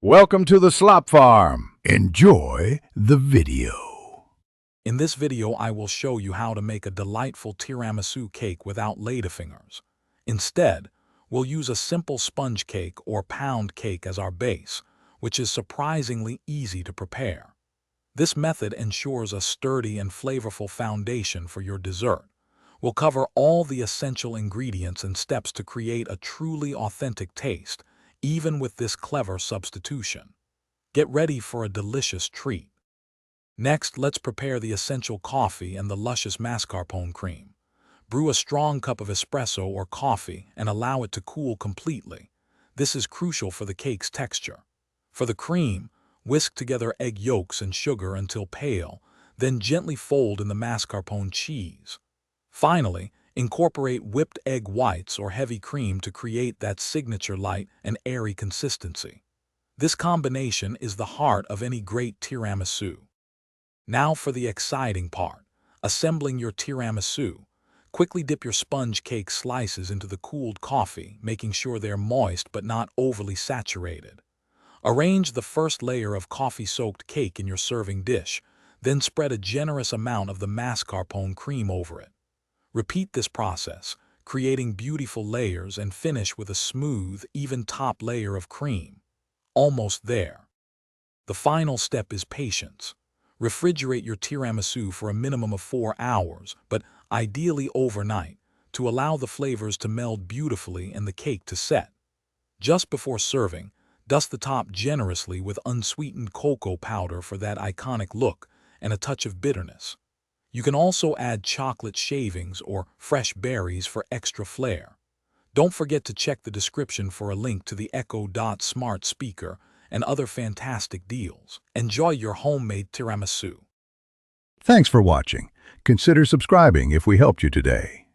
Welcome to the Slop Farm. Enjoy the video. In this video, I will show you how to make a delightful tiramisu cake without ladyfingers. Instead, we'll use a simple sponge cake or pound cake as our base, which is surprisingly easy to prepare. This method ensures a sturdy and flavorful foundation for your dessert. We'll cover all the essential ingredients and steps to create a truly authentic taste, even with this clever substitution. Get ready for a delicious treat. Next, let's prepare the essential coffee and the luscious mascarpone cream. Brew a strong cup of espresso or coffee and allow it to cool completely. This is crucial for the cake's texture. For the cream, whisk together egg yolks and sugar until pale, then gently fold in the mascarpone cheese. Finally, incorporate whipped egg whites or heavy cream to create that signature light and airy consistency. This combination is the heart of any great tiramisu. Now for the exciting part, assembling your tiramisu. Quickly dip your sponge cake slices into the cooled coffee, making sure they're moist but not overly saturated. Arrange the first layer of coffee-soaked cake in your serving dish, then spread a generous amount of the mascarpone cream over it. Repeat this process, creating beautiful layers, and finish with a smooth, even top layer of cream. Almost there. The final step is patience. Refrigerate your tiramisu for a minimum of 4 hours, but ideally overnight, to allow the flavors to meld beautifully and the cake to set. Just before serving, dust the top generously with unsweetened cocoa powder for that iconic look and a touch of bitterness. You can also add chocolate shavings or fresh berries for extra flair. Don't forget to check the description for a link to the Echo Dot smart speaker and other fantastic deals. Enjoy your homemade tiramisu. Thanks for watching. Consider subscribing if we helped you today.